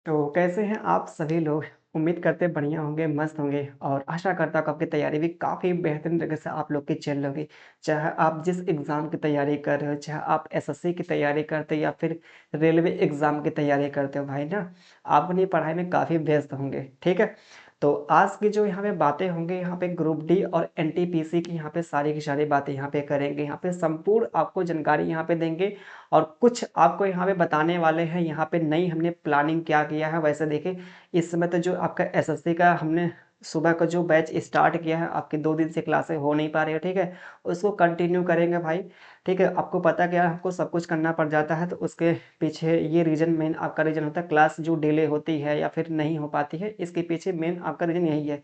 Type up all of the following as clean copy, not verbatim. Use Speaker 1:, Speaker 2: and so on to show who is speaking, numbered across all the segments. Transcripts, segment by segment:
Speaker 1: तो कैसे हैं आप सभी लोग? उम्मीद करते हैं बढ़िया होंगे, मस्त होंगे और आशा करता हूँ कि आपकी तैयारी भी काफ़ी बेहतरीन तरीके से आप लोग की चल रही होगी। चाहे आप जिस एग्ज़ाम की तैयारी कर रहे हो, चाहे आप एसएससी की तैयारी करते हो या फिर रेलवे एग्ज़ाम की तैयारी करते हो भाई ना, आप अपनी पढ़ाई में काफ़ी व्यस्त होंगे, ठीक है? तो आज की जो यहाँ पे बातें होंगी, यहाँ पे ग्रुप डी और एनटीपीसी की यहाँ पे सारी की सारी बातें यहाँ पे करेंगे। यहाँ पे संपूर्ण आपको जानकारी यहाँ पे देंगे और कुछ आपको यहाँ पे बताने वाले हैं। यहाँ पे नई हमने प्लानिंग क्या किया है। वैसे देखें, इस समय तो जो आपका एसएससी का हमने सुबह का जो बैच स्टार्ट किया है, आपके 2 दिन से क्लासें हो नहीं पा रही है, ठीक है? उसको कंटिन्यू करेंगे भाई, ठीक है? आपको पता क्या है, हमको सब कुछ करना पड़ जाता है, तो उसके पीछे ये रीज़न मेन आपका रीज़न होता है, क्लास जो डिले होती है या फिर नहीं हो पाती है, इसके पीछे मेन आपका रीज़न यही है।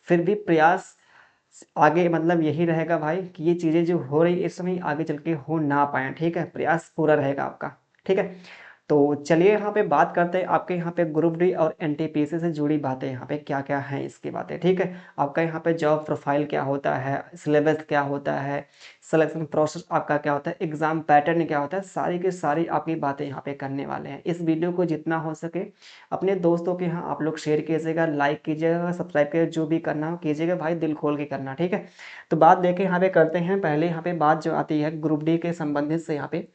Speaker 1: फिर भी प्रयास आगे मतलब यही रहेगा भाई कि ये चीज़ें जो हो रही इस समय आगे चल के हो ना पाएँ, ठीक है? प्रयास पूरा रहेगा आपका, ठीक है? तो चलिए यहाँ पे बात करते हैं आपके यहाँ पे ग्रुप डी और एनटीपीसी से जुड़ी बातें, यहाँ पे क्या-क्या हैं इसकी बातें, ठीक है? आपका यहाँ पे जॉब प्रोफाइल क्या होता है, सिलेबस क्या होता है, सिलेक्शन प्रोसेस आपका क्या होता है, एग्ज़ाम पैटर्न क्या होता है, सारी की सारी आपकी बातें यहाँ पे करने वाले हैं। इस वीडियो को जितना हो सके अपने दोस्तों के यहाँ आप लोग शेयर कीजिएगा, लाइक कीजिएगा, सब्सक्राइब कीजिएगा, जो भी करना हो कीजिएगा भाई, दिल खोल के करना, ठीक है? तो बात देखें यहाँ पे करते हैं, पहले यहाँ पे बात जो आती है ग्रुप डी के संबंधित से यहाँ पे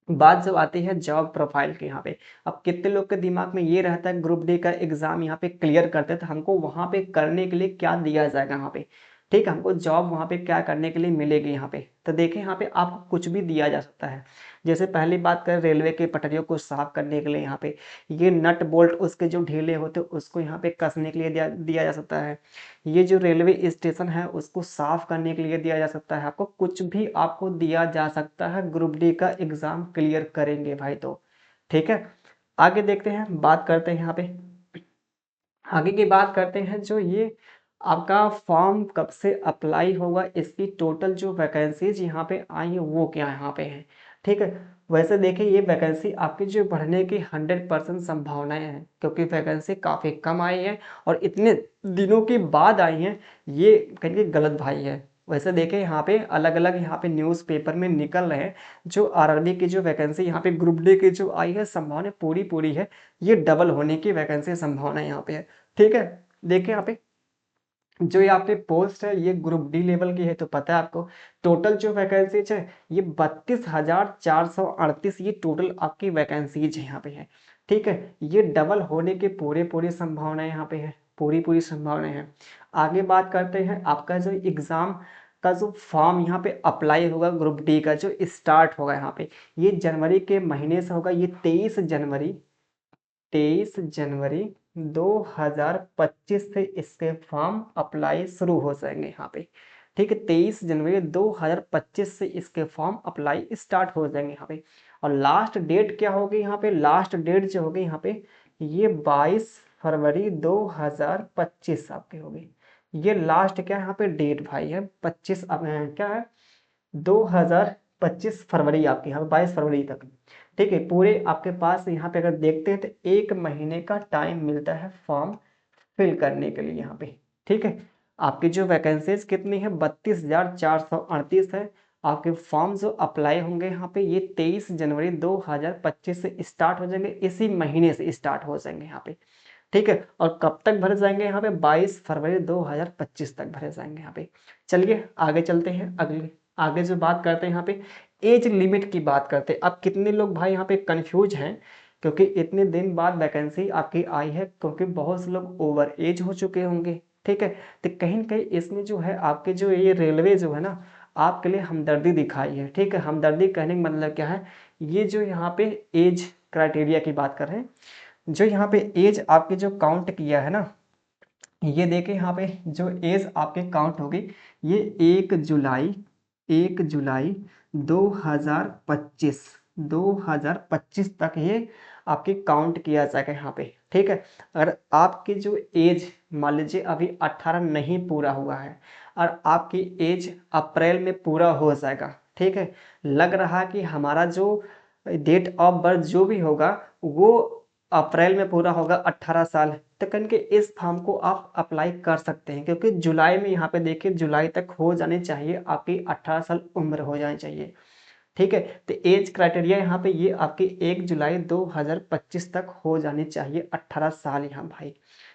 Speaker 1: बात जब आती है जॉब प्रोफाइल के यहाँ पे। अब कितने लोग के दिमाग में ये रहता है ग्रुप डी का एग्ज़ाम यहाँ पे क्लियर करते हैं तो हमको वहाँ पे करने के लिए क्या दिया जाएगा वहाँ पे, ठीक है? हमको जॉब वहाँ पे क्या करने के लिए मिलेगी यहाँ पे। तो देखिए यहाँ पे आपको कुछ भी दिया जा सकता है। जैसे पहली बात करें रेलवे की पटरियों को साफ़ करने के लिए यहाँ पे ये नट बोल्ट उसके जो ढीले होते हैं उसको यहाँ पे कसने के लिए दिया दिया जा सकता है। ये जो रेलवे स्टेशन है उसको साफ़ करने के लिए दिया जा सकता है। आपको कुछ भी आपको दिया जा सकता है ग्रुप डी का एग्ज़ाम क्लियर करेंगे भाई तो, ठीक है? आगे देखते हैं, बात करते हैं यहाँ पे आगे की बात करते हैं जो ये आपका फॉर्म कब से अप्लाई होगा, इसकी टोटल जो वैकेंसीज़ यहाँ पे आई हैं वो क्या यहाँ पे हैं, ठीक है? वैसे देखिए ये वैकेंसी आपकी जो बढ़ने की 100% संभावनाएँ हैं क्योंकि वैकेंसी काफ़ी कम आई है और इतने दिनों के बाद आई हैं, ये कहिए गलत भाई है। वैसे देखें यहाँ पे अलग-अलग यहाँ पे न्यूज़पेपर में निकल रहे हैं, जो आरआरबी की जो वैकेंसी यहाँ पे ग्रुप डी की जो आई है संभावना पूरी-पूरी है, ये डबल होने की वैकेंसी संभावना यहाँ पे है। ठीक है? देखिए यहाँ पे जो ये आपकी पोस्ट है ये ग्रुप डी लेवल की है तो पता है आपको टोटल जो वैकेंसीज है ये 32,438 ये टोटल आपकी वैकेंसीज यहाँ पे है, ठीक है? ये डबल होने की पूरी संभावना यहाँ पे है, पूरी संभावना है। आगे बात करते हैं आपका जो एग्ज़ाम का जो फॉर्म यहाँ पे अप्लाई होगा ग्रुप डी का जो स्टार्ट होगा यहाँ पे ये जनवरी के महीने से होगा, ये 23 जनवरी 2025 से इसके फॉर्म अप्लाई शुरू हो जाएंगे यहाँ पे, ठीक है? 23 जनवरी 2025 से इसके फॉर्म अप्लाई स्टार्ट हो जाएंगे यहाँ पे। और लास्ट डेट क्या होगी यहाँ पे, लास्ट डेट जो होगी यहाँ पे ये 22 फरवरी 2025 आपकी होगी। ये लास्ट क्या है यहाँ पे डेट भाई है 25 अब क्या है 2025 फरवरी आपके यहाँ पे 22 फरवरी तक, ठीक है? पूरे आपके पास यहाँ पे अगर देखते हैं तो 1 महीने का टाइम मिलता है फॉर्म फिल करने के लिए यहाँ पे, ठीक है? आपकी जो वैकेंसीज कितनी है 32,438 है। आपके फॉर्म जो अप्लाई होंगे यहाँ पे ये 23 जनवरी 2025 से स्टार्ट हो जाएंगे, इसी महीने से स्टार्ट हो जाएंगे यहाँ पे, ठीक है? और कब तक भरे जाएंगे यहाँ पे 22 फरवरी 2025 तक भरे जाएंगे यहाँ पे। चलिए आगे चलते हैं, अगले आगे जो बात करते हैं यहाँ पे एज लिमिट की बात करते हैं। अब कितने लोग भाई यहाँ पे कंफ्यूज हैं क्योंकि इतने दिन बाद वैकेंसी आपकी आई है क्योंकि बहुत से लोग ओवर एज हो चुके होंगे, ठीक है? तो कहीं न कहीं इसमें जो है आपके जो ये रेलवे जो है ना आपके लिए हमदर्दी दिखाई है, ठीक है? हमदर्दी कहने का मतलब क्या है, ये जो यहाँ पे एज क्राइटेरिया की बात कर रहे हैं, जो यहाँ पे एज आपके जो काउंट किया है ना, ये देखिए यहाँ पे जो एज आपके काउंट होगी ये 1 जुलाई 2025 2025 तक ये आपकी काउंट किया जाएगा यहाँ पे, ठीक है? अगर आपकी जो एज मान लीजिए अभी 18 नहीं पूरा हुआ है और आपकी एज अप्रैल में पूरा हो जाएगा, ठीक है? लग रहा कि हमारा जो डेट ऑफ बर्थ जो भी होगा वो अप्रैल में पूरा होगा 18 साल, तो कहीं के इस फॉर्म को आप अप्लाई कर सकते हैं क्योंकि जुलाई में यहाँ पे देखिए जुलाई तक हो जाने चाहिए आपकी 18 साल उम्र हो जानी चाहिए, ठीक है। तो एज क्राइटेरिया यहाँ पे ये आपकी 1 जुलाई 2025 तक हो जानी चाहिए, 18 साल यहाँ भाई।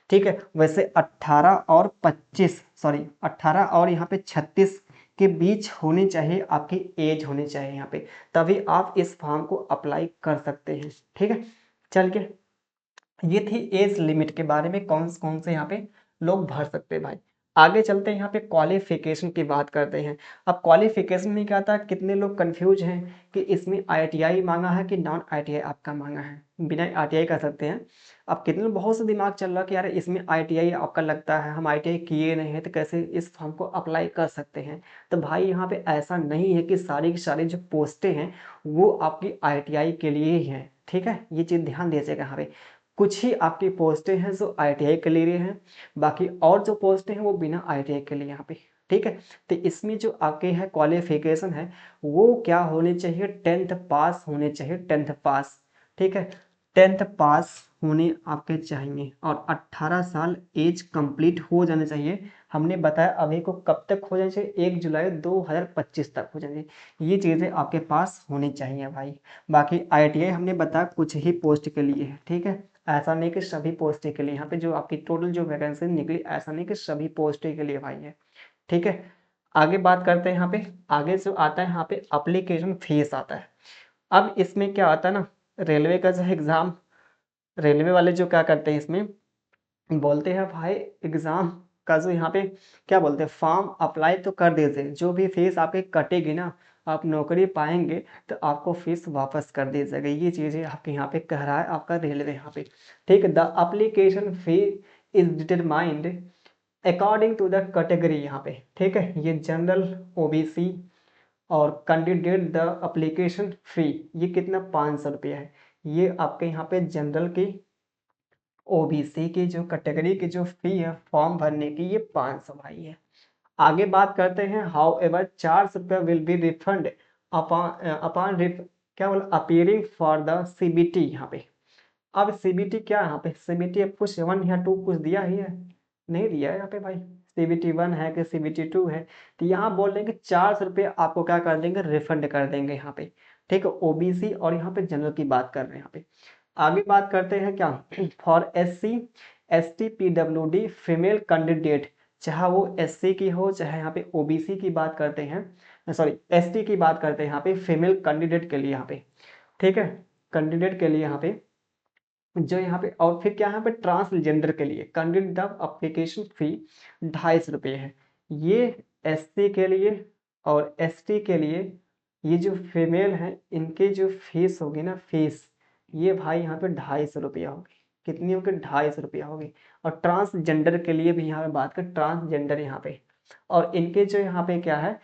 Speaker 1: ठीक है, वैसे 18 और 25 सॉरी 18 और यहाँ पे 36 के बीच होनी चाहिए आपकी एज होनी चाहिए यहाँ पे, तभी आप इस फॉर्म को अप्लाई कर सकते हैं। ठीक है, चल के ये थी एज लिमिट के बारे में, कौन कौन से यहाँ पे लोग भर सकते हैं भाई। आगे चलते हैं, यहाँ पे क्वालिफिकेशन की बात करते हैं। अब क्वालिफिकेशन में क्या था, कितने लोग कंफ्यूज हैं कि इसमें आईटीआई मांगा है कि नॉन आईटीआई आपका मांगा है, बिना आईटीआई कर सकते हैं। अब कितने लोग, बहुत से दिमाग चल रहा है कि यार इसमें आईटीआई आपका लगता है, हम आईटीआई किए नहीं है तो कैसे इस फॉर्म को अप्लाई कर सकते हैं। तो भाई यहाँ पे ऐसा नहीं है कि सारी की सारी जो पोस्टें हैं वो आपकी आईटीआई के लिए ही हैं। ठीक है, ये चीज़ ध्यान दीजिएगा। यहाँ पे कुछ ही आपकी पोस्टें हैं जो आईटीआई के लिए हैं, बाकी और जो पोस्टें हैं वो बिना आईटीआई के लिए यहाँ पे। ठीक है, तो इसमें जो आपके है क्वालिफिकेशन है वो क्या होनी चाहिए, 10th पास होने चाहिए, 10th पास। ठीक है, 10th पास होने आपके चाहिए और 18 साल एज कंप्लीट हो जाने चाहिए। हमने बताया अभी को कब तक हो जाना चाहिए, 1 जुलाई 2025 तक हो जाना चाहिए। ये चीज़ें आपके पास होनी चाहिए भाई। बाकी आईटीआई हमने बताया कुछ ही पोस्ट के लिए है। ठीक है, ऐसा नहीं कि सभी पोस्ट के लिए, यहाँ पे जो आपकी टोटल जो वैकेंसी निकली ऐसा नहीं कि सभी पोस्ट के लिए भाई है। ठीक है, आगे बात करते हैं। यहाँ पे आगे जो आता है यहाँ पे अप्लीकेशन फीस आता है। अब इसमें क्या आता है ना, रेलवे का जो एग्ज़ाम, रेलवे वाले जो क्या करते हैं इसमें बोलते हैं भाई एग्ज़ाम का जो यहाँ पे क्या बोलते हैं, फॉर्म अप्लाई तो कर देते, जो भी फीस आपके कटेगी ना, आप नौकरी पाएंगे तो आपको फीस वापस कर दी जाएगी। ये चीज़ें आपके यहाँ पे कह रहा है आपका रेलवे यहाँ पे। ठीक है, the application fee is determined according to the category यहाँ पे। ठीक है, ये जनरल, ओबीसी और कैंडिडेट। द अप्लीकेशन फी ये कितना, 500 रुपया है। ये आपके यहाँ पे जनरल की, ओबीसी की जो कैटेगरी की जो फी है फॉर्म भरने की, ये 500 भाई है। आगे बात करते हैं, हाउ एवर 400 रुपया will be refund upon upon क्या बोला, अपीयरिंग फॉर द सीबीटी यहाँ पे। अब सीबीटी क्या है यहाँ पे, सीबीटी अब कुछ 1 या 2 कुछ दिया ही है, नहीं दिया है यहाँ पे भाई। सीबीटी 1 है कि सीबीटी 2 है, तो यहाँ बोल देंगे 400 रुपये आपको क्या कर देंगे, रिफंड कर देंगे यहाँ पे। ठीक है, ओबीसी और यहाँ पे जनरल की बात कर रहे हैं यहाँ पे। आगे बात करते हैं क्या, for SC ST PWD female candidate, चाहे वो एससी की हो चाहे यहाँ पे ओबीसी की बात करते हैं, सॉरी एसटी की बात करते हैं यहाँ पे, फीमेल कैंडिडेट के लिए यहाँ पे। ठीक है, कैंडिडेट के लिए यहाँ पे जो यहाँ पे, और फिर क्या यहाँ पे ट्रांसजेंडर के लिए कैंडिडेट अप्लीकेशन फी 250 रुपये है। ये एससी के लिए और एसटी के लिए, ये जो फीमेल हैं इनके जो फीस होगी ना, फीस ये भाई यहाँ पे 250 रुपया होगी। कितनी होगी, 250 रुपया होगी। और ट्रांसजेंडर के लिए भी यहाँ पे बात कर, ट्रांसजेंडर यहाँ पे, और इनके जो यहाँ पे क्या है,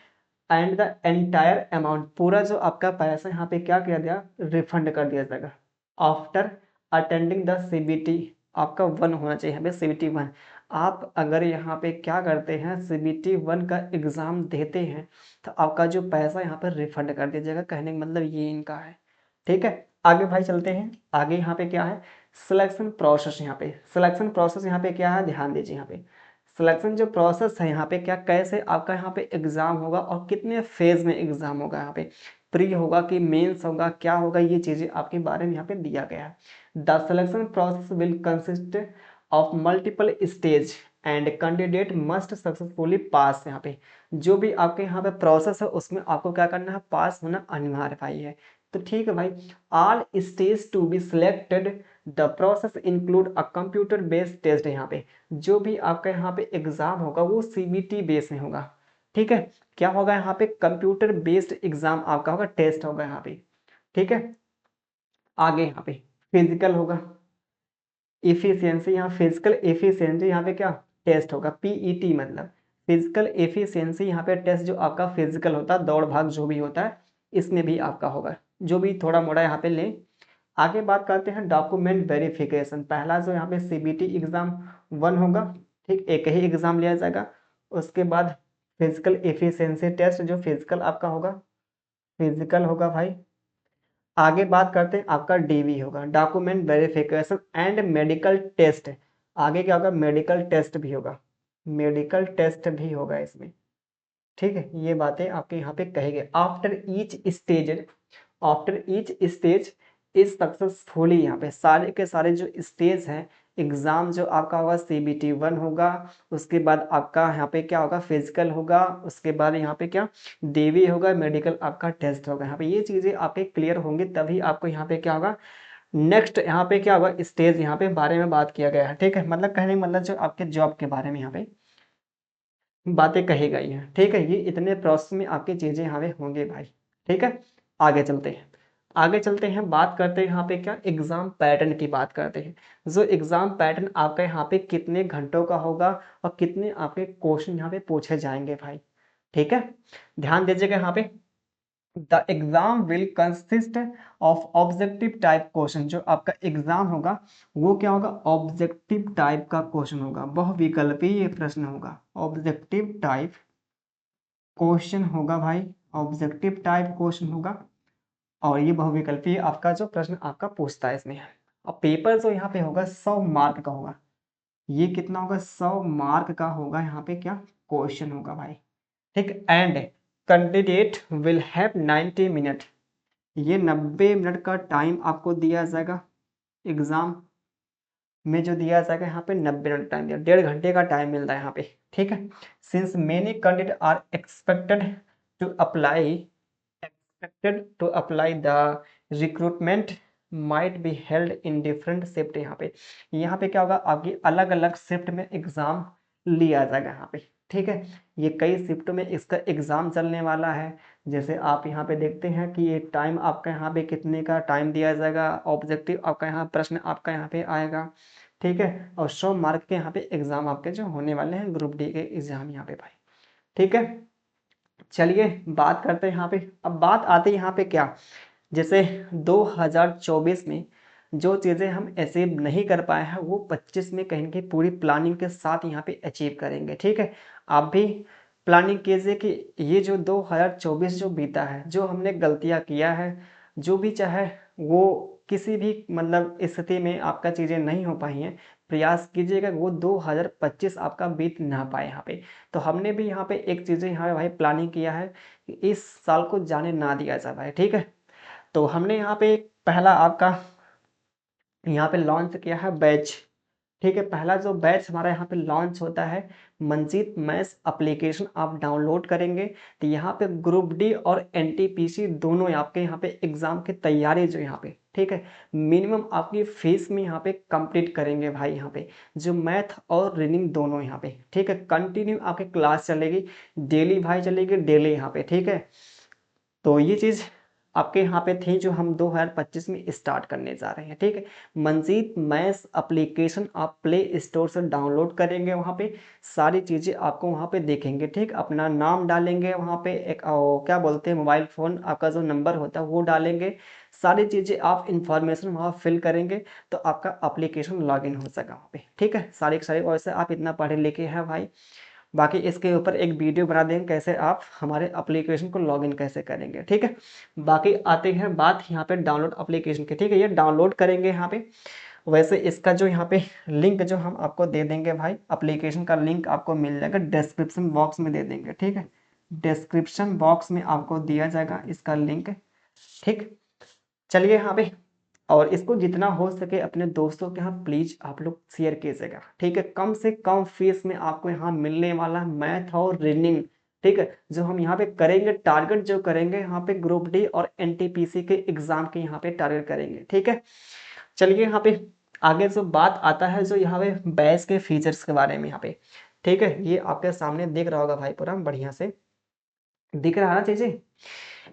Speaker 1: एंड द एंटायर अमाउंट, पूरा जो आपका पैसा यहाँ पे क्या किया गया, रिफंड कर दिया जाएगा आफ्टर अटेंडिंग द सीबीटी। आपका 1 होना चाहिए यहाँ पे, सीबीटी 1। आप अगर यहाँ पे क्या करते हैं, सीबीटी 1 का एग्ज़ाम देते हैं तो आपका जो पैसा यहाँ पर रिफंड कर दिया जाएगा, कहने का मतलब ये इनका है। ठीक है, आगे भाई चलते हैं। आगे यहाँ पे क्या है, सिलेक्शन प्रोसेस। यहाँ पे सिलेक्शन प्रोसेस यहाँ पे क्या है, ध्यान दीजिए। यहाँ पे सिलेक्शन जो प्रोसेस है यहाँ पे क्या, कैसे आपका यहाँ पे एग्ज़ाम होगा और कितने फेज़ में एग्ज़ाम होगा, यहाँ पे प्री होगा कि मेंस होगा, क्या होगा, ये चीज़ें आपके बारे में यहाँ पे दिया गया है। The selection process will consist of multiple stage and candidate must successfully pass. यहाँ पे जो भी आपके यहाँ पे प्रोसेस है उसमें आपको क्या करना है, पास होना अनिवार्य भाई है। तो ठीक है भाई, all stage to be selected the process include a computer based test है। यहाँ पे जो भी आपका यहाँ पे एग्जाम होगा वो सीबीटी बेस में होगा। ठीक है, क्या होगा यहाँ पे, कंप्यूटर बेस्ड एग्जाम आपका होगा, टेस्ट होगा यहाँ पे। ठीक है, आगे यहाँ पे फिजिकल होगा, इफिशियंसी, यहाँ फिजिकल एफिशिएंसी यहाँ पे क्या टेस्ट होगा, पीईटी मतलब फिजिकल एफिशिएंसी। यहाँ पे टेस्ट जो आपका फिजिकल होता है, दौड़ भाग जो भी होता है, इसमें भी आपका होगा, जो भी थोड़ा मोड़ा यहाँ पे ले। आगे बात करते हैं डॉक्यूमेंट वेरिफिकेशन। पहला जो यहाँ पे सीबीटी एग्जाम 1 होगा, ठीक, एक ही एग्जाम लिया जाएगा। उसके बाद फिजिकल एफिशिएंसी टेस्ट जो फिजिकल आपका होगा, फिजिकल होगा भाई। आगे बात करते हैं आपका डीवी होगा, document verification and medical test. आगे क्या होगा, मेडिकल टेस्ट भी होगा, मेडिकल टेस्ट भी होगा इसमें। ठीक है, ये बातें आपके यहाँ पे कही गई। After each stage is successfully, यहाँ पे सारे के सारे जो स्टेज हैं, एग्जाम जो आपका होगा CBT 1 होगा, उसके बाद आपका यहाँ पे क्या होगा, फिजिकल होगा, उसके बाद यहाँ पे क्या DV होगा, मेडिकल आपका टेस्ट होगा। यहाँ पे ये चीजें आपके क्लियर होंगी तभी आपको यहाँ पे क्या होगा, नेक्स्ट यहाँ पे क्या होगा, स्टेज यहाँ पे बारे में बात किया गया है। ठीक है, मतलब कहने का मतलब जो आपके जॉब के बारे में यहाँ पे बातें कही गई हैं। ठीक है, ये इतने प्रोसेस में आपकी चीजें यहाँ पे होंगे भाई। ठीक है, आगे चलते हैं। आगे चलते हैं, बात करते हैं यहाँ पे क्या, एग्जाम पैटर्न की बात करते हैं। जो एग्जाम पैटर्न आपका यहाँ पे कितने घंटों का होगा और कितने आपके क्वेश्चन यहाँ पे पूछे जाएंगे भाई। ठीक है, ध्यान दीजिएगा यहाँ पे। The exam will consist of objective type question. जो आपका एग्जाम होगा वो क्या होगा, ऑब्जेक्टिव टाइप का क्वेश्चन होगा, बहुविकल्पीय प्रश्न होगा, ऑब्जेक्टिव टाइप क्वेश्चन होगा भाई, ऑब्जेक्टिव टाइप क्वेश्चन होगा। और ये बहुविकल्पीय आपका जो प्रश्न आपका पूछता है इसमें। और पेपर जो यहाँ पे होगा 100 मार्क का होगा। ये कितना होगा, 100 मार्क का होगा यहाँ पे क्या क्वेश्चन होगा भाई। ठीक, and candidate will have 90 minute. ये 90 मिनट का टाइम आपको दिया जाएगा। एग्जाम में जो दिया जाएगा यहाँ पे 90 मिनट टाइम दिया, 1.5 घंटे का टाइम मिलता है यहाँ पे। ठीक है, since many candidate are to apply expected to apply the recruitment might be held in different shift. यहाँ पे क्या होगा, आपकी अलग अलग शिफ्ट में एग्जाम लिया जाएगा यहाँ पे। ठीक है, ये कई शिफ्टों में इसका एग्जाम चलने वाला है। जैसे आप यहाँ पे देखते हैं कि ये टाइम आपका यहाँ पे कितने का टाइम दिया जाएगा, ऑब्जेक्टिव आपका यहाँ प्रश्न आपका यहाँ पे आएगा। ठीक है, और 100 मार्क के यहाँ पे एग्जाम आपके जो होने वाले हैं, ग्रुप डी के एग्जाम यहाँ पे भाई। ठीक है, चलिए बात करते हैं यहाँ पे। अब बात आती है यहाँ पे क्या, जैसे 2024 में जो चीज़ें हम अचीव नहीं कर पाए हैं वो 25 में कहीं की पूरी प्लानिंग के साथ यहाँ पे अचीव करेंगे। ठीक है, आप भी प्लानिंग कीजिए कि ये जो 2024 जो बीता है, जो हमने गलतियाँ किया है, जो भी चाहे वो किसी भी मतलब स्थिति में आपका चीज़ें नहीं हो पाई हैं, प्रयास कीजिएगा वो 2025 आपका बीत ना पाए यहाँ पे। तो हमने भी यहाँ पे एक चीज़ें यहाँ पे भाई प्लानिंग किया है कि इस साल को जाने ना दिया जाए भाई। ठीक है, तो हमने यहाँ पे पहला आपका यहाँ पे लॉन्च किया है बैच। ठीक है, पहला जो बैच हमारा यहाँ पे लॉन्च होता है, मंजीत मैथ्स एप्लीकेशन आप डाउनलोड करेंगे तो यहाँ पे ग्रुप डी और NTPC दोनों आपके यहाँ पे एग्जाम की तैयारी जो यहाँ पे, ठीक है, मिनिमम आपकी फीस में यहाँ पे कंप्लीट करेंगे भाई। यहाँ पे जो मैथ और रीडिंग दोनों यहाँ पे, ठीक है, कंटिन्यू आपकी क्लास चलेगी, डेली भाई चलेगी, डेली यहाँ पे। ठीक है, तो ये चीज़ आपके यहाँ पे थी जो हम 2025 में स्टार्ट करने जा रहे हैं। ठीक है, मंजीत मैथ्स एप्लीकेशन आप प्ले स्टोर से डाउनलोड करेंगे, वहाँ पे सारी चीज़ें आपको वहाँ पे देखेंगे। ठीक, अपना नाम डालेंगे वहाँ पे, एक क्या बोलते हैं, मोबाइल फ़ोन आपका जो नंबर होता है वो डालेंगे, सारी चीज़ें आप इंफॉर्मेशन वहाँ फिल करेंगे तो आपका एप्लीकेशन लॉगिन हो सकेगा वहाँ पे। ठीक है, सारी की सारी, वैसे आप इतना पढ़े लिखे हैं भाई, बाकी इसके ऊपर एक वीडियो बना देंगे कैसे आप हमारे एप्लीकेशन को लॉगिन कैसे करेंगे। ठीक है, बाकी आते हैं बात यहाँ पे डाउनलोड एप्लीकेशन की। ठीक है, ये डाउनलोड करेंगे यहाँ पे, वैसे इसका जो यहाँ पे लिंक जो हम आपको दे देंगे भाई, एप्लीकेशन का लिंक आपको मिल जाएगा, डिस्क्रिप्शन बॉक्स में दे देंगे। ठीक है, डिस्क्रिप्शन बॉक्स में आपको दिया जाएगा इसका लिंक। ठीक, चलिए यहाँ पे, और इसको जितना हो सके अपने दोस्तों के यहाँ प्लीज आप लोग शेयर कीजिएगा। ठीक है, कम से कम फीस में आपको यहाँ मिलने वाला मैथ और रीजनिंग। ठीक है, जो हम यहाँ पे करेंगे, टारगेट जो करेंगे यहाँ पे ग्रुप डी और NTPC के एग्जाम के यहाँ पे टारगेट करेंगे। ठीक है, चलिए यहाँ पे आगे जो बात आता है, जो यहाँ पे बैच के फीचर्स के बारे में यहाँ पे। ठीक है, ये आपके सामने दिख रहा होगा भाई, पूरा बढ़िया से दिख रहा है ना चीजें।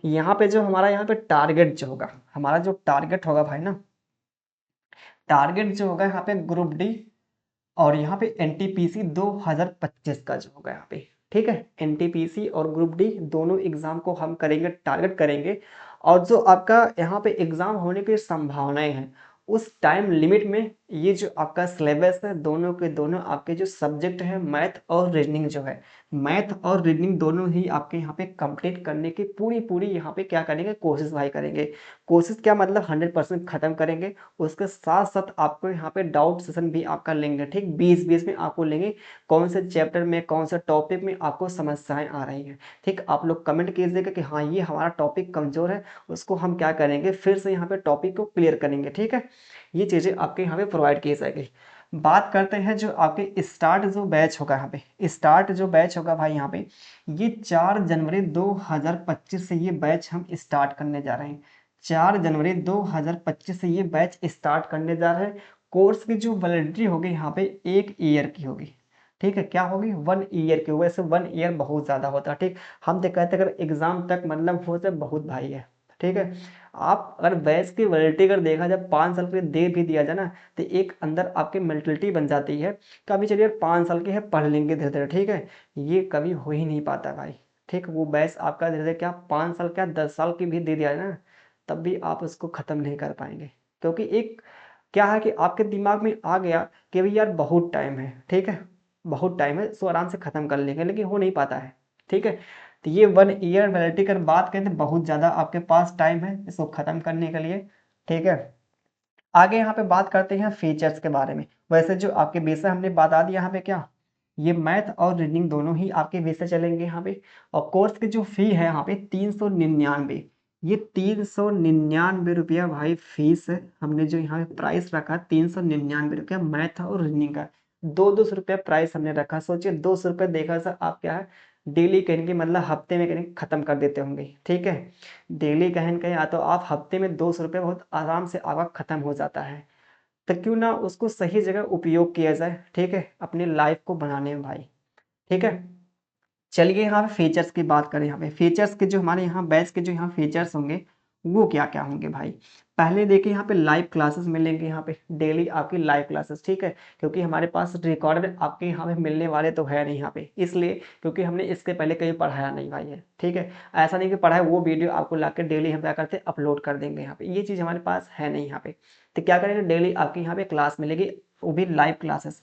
Speaker 1: यहाँ पे जो हमारा यहाँ पे टारगेट जो होगा, हमारा जो टारगेट होगा भाई ना, टारगेट जो होगा यहाँ पे ग्रुप डी और यहाँ पे NTPC 2025 का जो होगा यहाँ पे। ठीक है, NTPC और ग्रुप डी दोनों एग्जाम को हम करेंगे, टारगेट करेंगे। और जो आपका यहाँ पे एग्जाम होने की संभावनाएं हैं, उस टाइम लिमिट में ये जो आपका सिलेबस है, दोनों के दोनों आपके जो सब्जेक्ट है, मैथ और रीजनिंग जो है, मैथ और रीजनिंग दोनों ही आपके यहाँ पे कंप्लीट करने की पूरी पूरी यहाँ पे क्या करेंगे, कोशिश भाई करेंगे। कोशिश क्या मतलब 100% ख़त्म करेंगे। उसके साथ-साथ आपको यहाँ पे डाउट सेशन भी आपका लेंगे, ठीक? 20-20 में आपको लेंगे, कौन से चैप्टर में, कौन से टॉपिक में आपको समस्याएँ आ रही हैं, ठीक? आप लोग कमेंट कीजिएगा कि हाँ, ये हमारा टॉपिक कमज़ोर है, उसको हम क्या करेंगे, फिर से यहाँ पे टॉपिक को क्लियर करेंगे, ठीक है? ये चीज़ें आपके यहाँ पे प्रोवाइड की जाएगी। बात करते हैं जो आपके स्टार्ट जो बैच होगा यहाँ पे, स्टार्ट जो बैच होगा भाई यहाँ पे, ये 4 जनवरी 2025 से ये बैच हम स्टार्ट करने जा रहे हैं। 4 जनवरी 2025 से ये बैच स्टार्ट करने जा रहे हैं। कोर्स की जो वैलिडिटी होगी यहाँ पे 1 ईयर की होगी, ठीक है? क्या होगी? 1 ईयर की। वैसे 1 ईयर बहुत ज़्यादा होता है, ठीक? हम तो कहते हैं अगर एग्ज़ाम तक मतलब हो जाए बहुत भाई है, ठीक है? आप अगर बैच की वैलिडिटी अगर देखा जाए 5 साल के लिए दे भी दिया जाए ना, तो एक अंदर आपकी मेंटालिटी बन जाती है कि अभी चलिए 5 साल की है, पढ़ लेंगे धीरे-धीरे, ठीक है? ये कभी हो ही नहीं पाता भाई, ठीक? वो बैच आपका धीरे-धीरे क्या 5 साल क्या 10 साल की भी दे दिया जाए ना, तब भी आप उसको ख़त्म नहीं कर पाएँगे। क्योंकि एक क्या है कि आपके दिमाग में आ गया कि भई यार बहुत टाइम है, ठीक है? बहुत टाइम है, इसको आराम से ख़त्म कर लेंगे, लेकिन हो नहीं पाता है, ठीक है? तो ये 1 ईयर वैलिडिटी की अगर बात करें तो बहुत ज़्यादा आपके पास टाइम है इसको ख़त्म करने के लिए, ठीक है? आगे यहाँ पे बात करते हैं फीचर्स के बारे में। वैसे जो आपके विषय हमने बता दिया यहाँ पे क्या, ये मैथ और रीजनिंग दोनों ही आपके विषय चलेंगे यहाँ पे। और कोर्स की जो फ़ी है यहाँ पे 399, ये 399 रुपया भाई फ़ीस है। हमने जो यहाँ पे प्राइस रखा 399 रुपया मैथ और रीजनिंग का। 2-2 रुपया प्राइस हमने रखा। सोचिए 200 रुपये देखा सर आप क्या है डेली कहेंगे मतलब हफ्ते में कहेंगे ख़त्म कर देते होंगे, ठीक है? डेली कहीं कहीं या तो आप हफ्ते में 200 रुपये बहुत आराम से आपका ख़त्म हो जाता है। तो क्यों ना उसको सही जगह उपयोग किया जाए, ठीक है? अपनी लाइफ को बनाने में भाई, ठीक है? चलिए यहाँ पे फीचर्स की बात करें। यहाँ पे फीचर्स के जो हमारे यहाँ बैच के जो यहाँ फीचर्स होंगे वो क्या क्या होंगे भाई। पहले देखिए यहाँ पे लाइव क्लासेस मिलेंगे, यहाँ पे डेली आपकी लाइव क्लासेस, ठीक है? क्योंकि हमारे पास रिकॉर्डेड आपके यहाँ पे मिलने वाले तो है नहीं यहाँ पे, इसलिए क्योंकि हमने इसके पहले कहीं पढ़ाया नहीं भाई है, ठीक है? ऐसा नहीं कि पढ़ाया, वो वीडियो आपको ला डेली हम क्या करते हैं अपलोड कर देंगे यहाँ पे, ये चीज़ हमारे पास है नहीं यहाँ पे। तो क्या करेंगे डेली आपकी यहाँ पे क्लास मिलेगी, वो भी लाइव क्लासेस।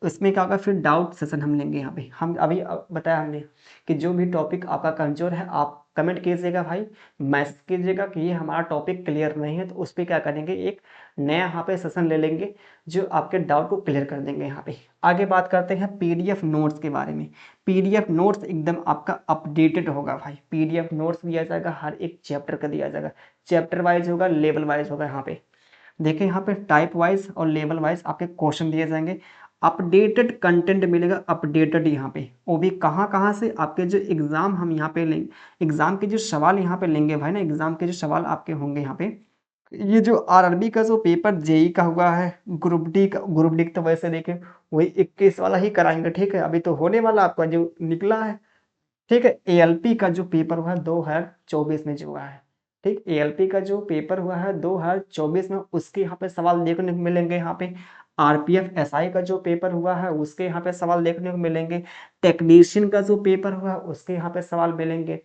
Speaker 1: इसमें क्या होगा फिर डाउट सेशन हम लेंगे यहाँ पे। हम अभी बताया हमने कि जो भी टॉपिक आपका कमज़ोर है आप कमेंट कीजिएगा भाई, मैसेज कीजिएगा कि ये हमारा टॉपिक क्लियर नहीं है, तो उस पे क्या करेंगे एक नया यहाँ पे सेशन ले लेंगे जो आपके डाउट को क्लियर कर देंगे यहाँ पे। आगे बात करते हैं पीडीएफ नोट्स के बारे में। पीडीएफ नोट्स एकदम आपका अपडेटेड होगा भाई। पीडीएफ नोट्स दिया जाएगा, हर एक चैप्टर का दिया जाएगा, चैप्टर वाइज होगा, लेवल वाइज होगा। यहाँ पे देखिए यहाँ पे टाइप वाइज और लेवल वाइज आपके क्वेश्चन दिए जाएंगे, अपडेटेड कंटेंट मिलेगा, अपडेटेड यहाँ पे। वो भी कहाँ कहाँ से आपके जो एग्ज़ाम हम यहाँ पे लेंगे, एग्ज़ाम के जो सवाल यहाँ पे लेंगे भाई ना, एग्ज़ाम के जो सवाल आपके होंगे यहाँ पे, ये जो आरआरबी का जो पेपर जेई का हुआ है, ग्रुप डी का, ग्रुप डी तो वैसे देखें वही 21 वाला ही कराएंगे, ठीक है? अभी तो होने वाला आपका जो निकला है, ठीक है? एएलपी का जो पेपर हुआ है 2024 में जो हुआ है, ठीक? एएलपी का जो पेपर हुआ है 2024 में, उसके यहाँ पे सवाल देखने को मिलेंगे। यहाँ पे आरपीएफ एसआई का जो पेपर हुआ है उसके यहाँ पे सवाल देखने को मिलेंगे। टेक्नीशियन का जो पेपर हुआ है उसके यहाँ पे सवाल मिलेंगे।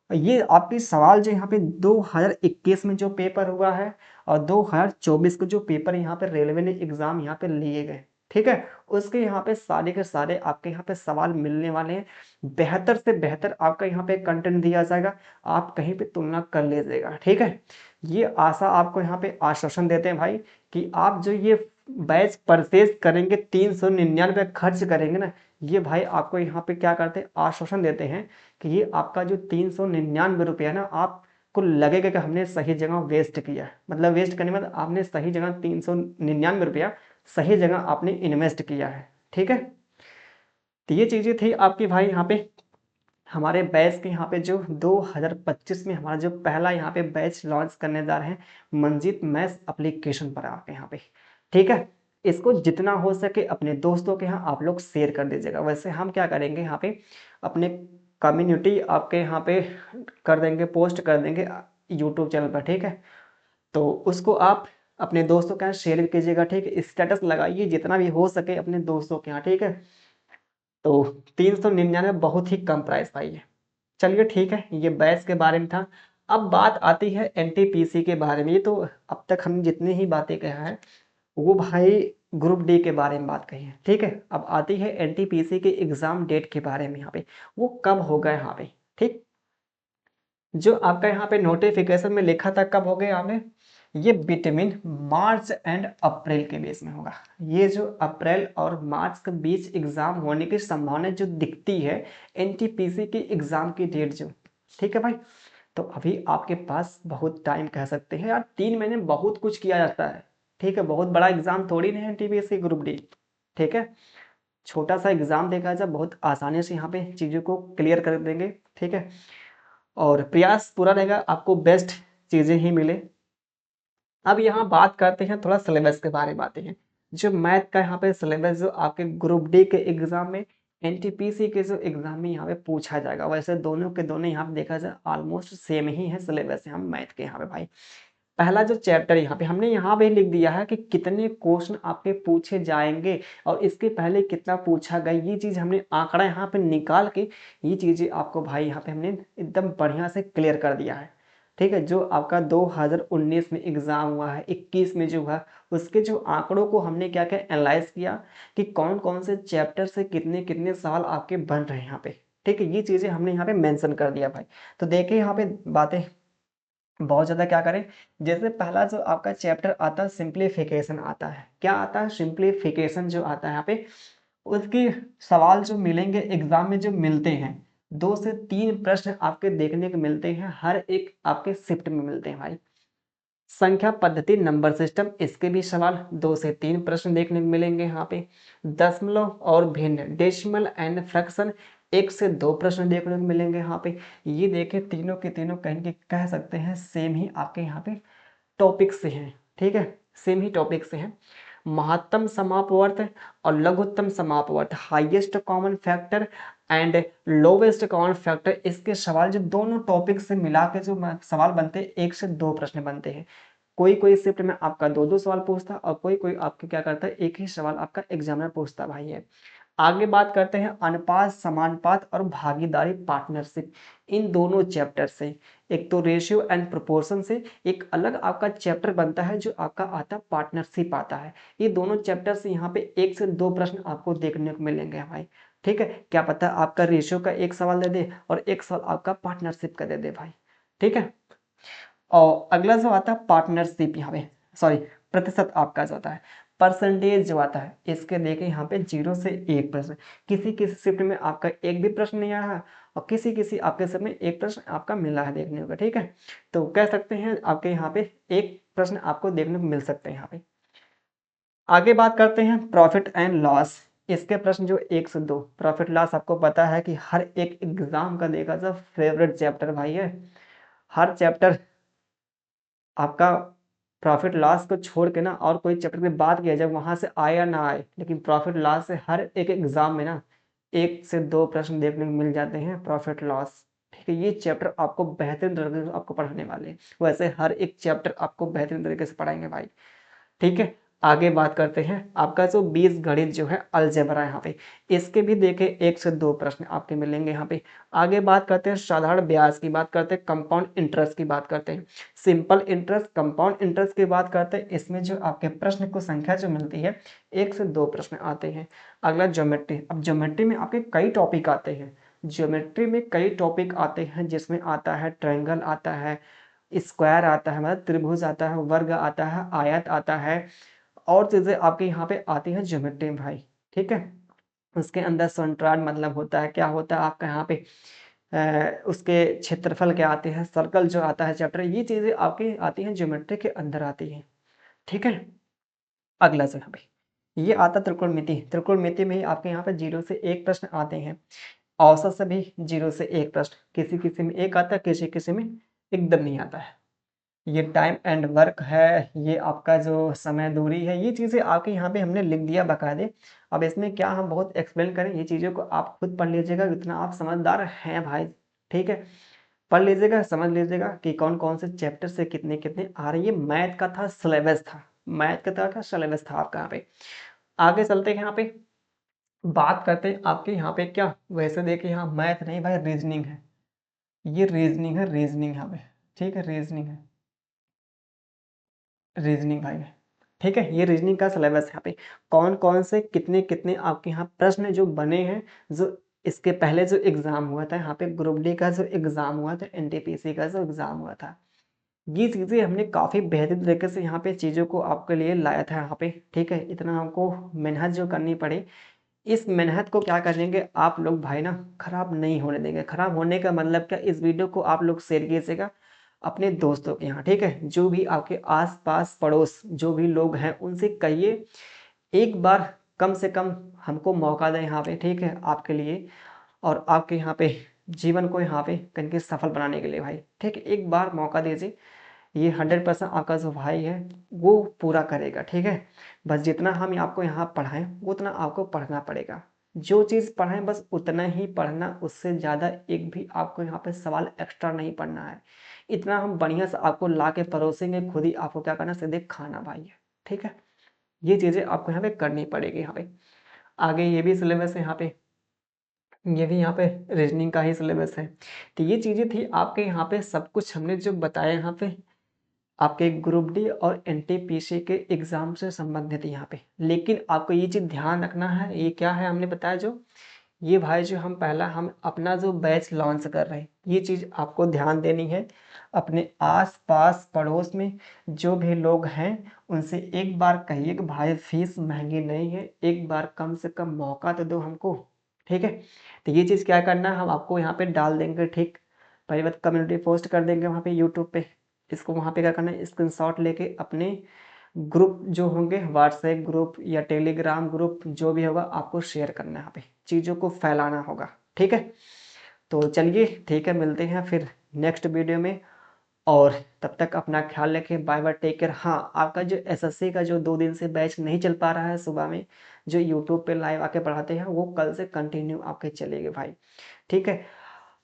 Speaker 1: ये आपके सवाल जो यहाँ पे 2021 में जो पेपर हुआ है और 2024 को जो पेपर यहाँ पे रेलवे ने एग्जाम यहाँ पे लिए गए, ठीक है? उसके यहाँ पे सारे के सारे आपके यहाँ पे सवाल मिलने वाले हैं। बेहतर से बेहतर आपका यहाँ पे कंटेंट दिया जाएगा, आप कहीं पे तुलना कर लीजिएगा, ठीक है? ये आशा आपको यहाँ पे आश्वासन देते हैं भाई कि आप जो ये बैच परचेज करेंगे 399 खर्च करेंगे ना, ये भाई आपको यहाँ पे क्या करते हैं आश्वासन देते हैं कि ये आपका जो 399 रुपया ना आपको लगेगा कि हमने सही जगह वेस्ट किया है। मतलब वेस्ट करने में मतलब आपने सही जगह 399 रुपया सही जगह आपने इन्वेस्ट किया है, ठीक है? तो ये चीज़ें थी आपकी भाई यहाँ पे हमारे बैच के यहाँ पे जो 2025 में हमारा जो पहला यहाँ पे बैच लॉन्च करने जा रहे हैं मंजीत मैथ्स एप्लीकेशन पर आपके यहाँ पे, ठीक है? इसको जितना हो सके अपने दोस्तों के यहाँ आप लोग शेयर कर दीजिएगा। वैसे हम क्या करेंगे यहाँ पे अपने कम्युनिटी आपके यहाँ पे कर देंगे, पोस्ट कर देंगे यूट्यूब चैनल पर, ठीक है? तो उसको आप अपने दोस्तों के यहाँ शेयर कीजिएगा, ठीक है? स्टेटस लगाइए जितना भी हो सके अपने दोस्तों के यहाँ, ठीक है? तो 399 बहुत ही कम प्राइस भाई है। चलिए ठीक है, ये बैच के बारे में था। अब बात आती है एनटीपीसी के बारे में। ये तो अब तक हम जितनी ही बातें कहा है वो भाई ग्रुप डी के बारे में बात कही है, ठीक है? अब आती है एनटीपीसी के एग्जाम डेट के बारे में। यहाँ पे वो कब होगा यहाँ पे, ठीक? जो आपका यहाँ पे नोटिफिकेशन में लिखा था कब हो गया यहाँ पे, ये बिटवीन मार्च एंड अप्रैल के बीच में होगा। ये जो अप्रैल और मार्च के बीच एग्जाम होने की संभावना जो दिखती है एनटीपीसी की एग्जाम की डेट जो, ठीक है भाई। तो अभी आपके पास बहुत टाइम कह सकते हैं यार, 3 महीने बहुत कुछ किया जाता है, ठीक है। बहुत बड़ा एग्जाम थोड़ी नहीं है एनटीपीसी ग्रुप डी, ठीक है। छोटा सा एग्जाम देखा जाए, बहुत आसानी से यहाँ पे चीज़ों को क्लियर कर देंगे, ठीक है। और प्रयास पूरा रहेगा आपको बेस्ट चीज़ें ही मिले। अब यहाँ बात करते हैं थोड़ा सिलेबस के बारे में आते हैं। जो मैथ का यहाँ पे सिलेबस जो आपके ग्रुप डी के एग्जाम में, एनटीपीसी के जो एग्जाम में यहाँ पे पूछा जाएगा, वैसे दोनों के दोनों यहाँ पे देखा जाए ऑलमोस्ट सेम ही है सिलेबस यहाँ मैथ के यहाँ पे भाई। पहला जो चैप्टर यहाँ पे हमने यहाँ पे लिख दिया है कि कितने क्वेश्चन आपके पूछे जाएंगे और इसके पहले कितना पूछा गया, ये चीज़ हमने आंकड़ा यहाँ पे निकाल के ये चीज़ें आपको भाई यहाँ पे हमने एकदम बढ़िया से क्लियर कर दिया है, ठीक है। जो आपका 2019 में एग्जाम हुआ है, 21 में जो हुआ, उसके जो आंकड़ों को हमने क्या क्या एनालाइज किया कि कौन कौन से चैप्टर से कितने कितने सवाल आपके बन रहे हैं यहाँ पे, ठीक है। ये चीज़ें हमने यहाँ पे मेंशन कर दिया भाई। तो देखिए यहाँ पे बातें बहुत ज़्यादा क्या करें। जैसे पहला जो आपका चैप्टर आता है सिंप्लीफिकेशन आता है, क्या आता है सिंप्लीफिकेशन जो आता है यहाँ पे, उसकी सवाल जो मिलेंगे एग्जाम में जो मिलते हैं, 2 से 3 प्रश्न आपके देखने को मिलते हैं, हर एक आपके शिफ्ट में मिलते हैं भाई। संख्या पद्धति नंबर सिस्टम, इसके भी सवाल 2 से 3 प्रश्न देखने को मिलेंगे यहाँ पे। दशमलव और भिन्न, डेसिमल एंड फ्रैक्शन, 1 से 2 प्रश्न देखने को मिलेंगे यहाँ पे। ये देखें तीनों के तीनों कहेंगे कह सकते हैं सेम ही आपके यहाँ पे टॉपिक से हैं, ठीक है, सेम ही टॉपिक से हैं। महत्तम समापवर्त और लघुत्तम समापवर्त, highest common factor and lowest common factor, इसके सवाल जो दोनों टॉपिक से मिला के जो सवाल बनते हैं, 1 से 2 प्रश्न बनते हैं। कोई कोई शिफ्ट में आपका 2 2 सवाल पूछता और कोई कोई आपके क्या करता है, एक ही सवाल आपका एग्जामिनर पूछता भाई है। आगे बात करते हैं अनुपात समानुपात और भागीदारी पार्टनरशिप, इन दोनों चैप्टर से। एक तो रेशियो एंड प्रोपोर्शन से एक अलग आपका चैप्टर बनता है जो आपका आता है पार्टनरशिप आता है। ये दोनों चैप्टर से यहाँ पे 1 से 2 प्रश्न आपको देखने को मिलेंगे भाई, ठीक है। क्या पता आपका रेशियो का एक सवाल दे दे और एक सवाल आपका पार्टनरशिप का दे दे भाई, ठीक है। और अगला जो आता है पार्टनरशिप, यहाँ पे सॉरी प्रतिशत आपका जो आता है, परसेंटेज जो आता है, इसके देखें यहाँ पे 0 से 1 प्रश्न। किसी किसी शिफ्ट में आपका एक भी प्रश्न नहीं आया है और किसी किसी आपके शिफ्ट में एक प्रश्न आपका मिला है देखने को, ठीक है। तो कह सकते हैं आपके यहाँ पे एक प्रश्न आपको देखने को मिल सकते हैं यहाँ पे। आगे बात करते हैं प्रॉफिट एंड लॉस, इसके प्रश्न जो 1 से 2। प्रॉफिट लॉस आपको पता है कि हर एक एग्जाम का देखा जाए फेवरेट चैप्टर भाई है। हर चैप्टर आपका प्रॉफिट लॉस को छोड़ के ना और कोई चैप्टर की बात किया जाए वहां से आए या ना आए, लेकिन प्रॉफिट लॉस से हर एक एग्जाम में ना 1 से 2 प्रश्न देखने को मिल जाते हैं प्रॉफिट लॉस, ठीक है। ये चैप्टर आपको बेहतरीन तरीके से आपको पढ़ाने वाले हैं, वैसे हर एक चैप्टर आपको बेहतरीन तरीके से पढ़ाएंगे भाई, ठीक है। आगे बात करते हैं आपका जो बीज गणित जो है अलजेब्रा यहाँ पे, इसके भी देखें 1 से 2 प्रश्न आपके मिलेंगे यहाँ पे। आगे बात करते हैं साधारण ब्याज की, बात करते हैं कंपाउंड इंटरेस्ट की, बात करते हैं सिंपल इंटरेस्ट, कंपाउंड इंटरेस्ट की बात करते हैं। इसमें जो आपके प्रश्न को संख्या जो मिलती है 1 से 2 प्रश्न आते हैं। अगला ज्योमेट्री, अब ज्योमेट्री में आपके कई टॉपिक आते हैं, ज्योमेट्री में कई टॉपिक आते हैं जिसमें आता है ट्रायंगल आता है, स्क्वायर आता है, मतलब त्रिभुज आता है, वर्ग आता है, आयत आता है, और चीजें आपके यहाँ पे आती हैं ज्योमेट्री में भाई, ठीक है। उसके अंदर सेंट्रॉइड मतलब होता है, क्या होता है आपका यहाँ पे उसके क्षेत्रफल क्या आते हैं, सर्कल जो आता है चैप्टर, ये चीजें आपकी आती हैं ज्योमेट्री के अंदर आती हैं, ठीक है। अगला जो यहाँ पे ये आता है त्रिकोणमिति, त्रिकोणमिति में ही आपके यहाँ पे 0 से 1 प्रश्न आते हैं। औसत से भी 0 से 1 प्रश्न, किसी किसी में एक आता है, किसी किसी में एकदम नहीं आता है। ये टाइम एंड वर्क है, ये आपका जो समय दूरी है, ये चीज़ें आपके यहाँ पे हमने लिख दिया बकायदे। अब इसमें क्या हम बहुत एक्सप्लेन करें, ये चीज़ों को आप खुद पढ़ लीजिएगा, इतना आप समझदार हैं भाई, ठीक है। पढ़ लीजिएगा, समझ लीजिएगा कि कौन कौन से चैप्टर से कितने कितने आ रहे हैं। ये मैथ का था सिलेबस था, मैथ का था सिलेबस था आपका यहाँ पे। आगे चलते हैं यहाँ पे, बात करते हैं आपके यहाँ पे क्या, वैसे देखिए यहाँ मैथ नहीं भाई रीजनिंग है, ये रीजनिंग है, रीजनिंग यहाँ पे, ठीक है, रीजनिंग है, रीजनिंग भाई है, ठीक है। ये रीजनिंग का सिलेबस यहाँ पे कौन कौन से कितने कितने आपके यहाँ प्रश्न जो बने हैं, जो इसके पहले जो एग्ज़ाम हुआ था यहाँ पे ग्रुप डी का जो एग्ज़ाम हुआ था, एनटीपीसी का जो एग्ज़ाम हुआ था, ये चीज़ें हमने काफ़ी बेहतरीन तरीके से यहाँ पे चीज़ों को आपके लिए लाया था यहाँ पे, ठीक है? इतना हमको मेहनत जो करनी पड़ी, इस मेहनत को क्या करेंगे आप लोग भाई ना ख़राब नहीं होने देंगे। ख़राब होने का मतलब क्या, इस वीडियो को आप लोग शेयर कीजिएगा अपने दोस्तों के यहाँ, ठीक है? जो भी आपके आस-पास पड़ोस जो भी लोग हैं उनसे कहिए एक बार कम से कम हमको मौका दें यहाँ पे, ठीक है? आपके लिए और आपके यहाँ पे जीवन को यहाँ पे कहीं के सफल बनाने के लिए भाई, ठीक है? एक बार मौका दीजिए, ये 100% आपका जो भाई है वो पूरा करेगा, ठीक है? बस जितना हम आपको यहाँ पढ़ाएं उतना आपको पढ़ना पड़ेगा। जो चीज़ पढ़ाएं बस उतना ही पढ़ना, उससे ज़्यादा एक भी आपको यहाँ पे सवाल एक्स्ट्रा नहीं पढ़ना है। इतना हम बढ़िया से आपको ला के परोसेंगे, खुद ही आपको क्या करना, सीधे खाना भाई है, ठीक है? ये चीज़ें आपको यहाँ पे करनी पड़ेगी यहाँ पे। आगे ये भी सिलेबस है यहाँ पे, ये भी यहाँ पे रीजनिंग का ही सिलेबस है। तो ये चीज़ें थी आपके यहाँ पे, सब कुछ हमने जो बताया यहाँ पे आपके ग्रुप डी और एनटीपीसी के एग्ज़ाम से संबंधित यहाँ पे। लेकिन आपको ये चीज़ ध्यान रखना है, ये क्या है हमने बताया जो, ये भाई जो हम अपना जो बैच लॉन्च कर रहे हैं, ये चीज़ आपको ध्यान देनी है। अपने आस-पास पड़ोस में जो भी लोग हैं उनसे एक बार कहिए कि भाई फीस महँगी नहीं है, एक बार कम से कम मौका तो दो हमको, ठीक है? तो ये चीज़ क्या करना है हम आपको यहाँ पे डाल देंगे, ठीक? पहली बात कम्युनिटी पोस्ट कर देंगे वहाँ पे यूट्यूब पे। इसको वहाँ पे क्या करना है, स्क्रीनशॉट लेके अपने ग्रुप जो होंगे व्हाट्सएप ग्रुप या टेलीग्राम ग्रुप जो भी होगा आपको शेयर करना है, यहाँ पे चीज़ों को फैलाना होगा, ठीक है? तो चलिए ठीक है, मिलते हैं फिर नेक्स्ट वीडियो में, और तब तक अपना ख्याल रखें। Bye bye, take care. हाँ, आपका जो एसएससी का जो 2 दिन से बैच नहीं चल पा रहा है सुबह में, जो यूट्यूब पे लाइव आके पढ़ाते हैं, वो कल से कंटिन्यू आपके चलेंगे भाई, ठीक है?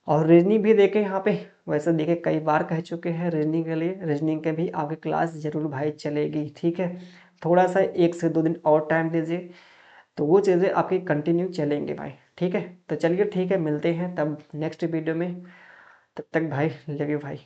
Speaker 1: और रीजनिंग भी देखें यहाँ पे, वैसे देखिए कई बार कह चुके हैं रीजनिंग के लिए, रीजनिंग के भी आपकी क्लास ज़रूर भाई चलेगी, ठीक है? थोड़ा सा 1 से 2 दिन और टाइम दीजिए, तो वो चीज़ें आपकी कंटिन्यू चलेंगे भाई, ठीक है? तो चलिए ठीक है, मिलते हैं तब नेक्स्ट वीडियो में, तब तक भाई लव यू भाई।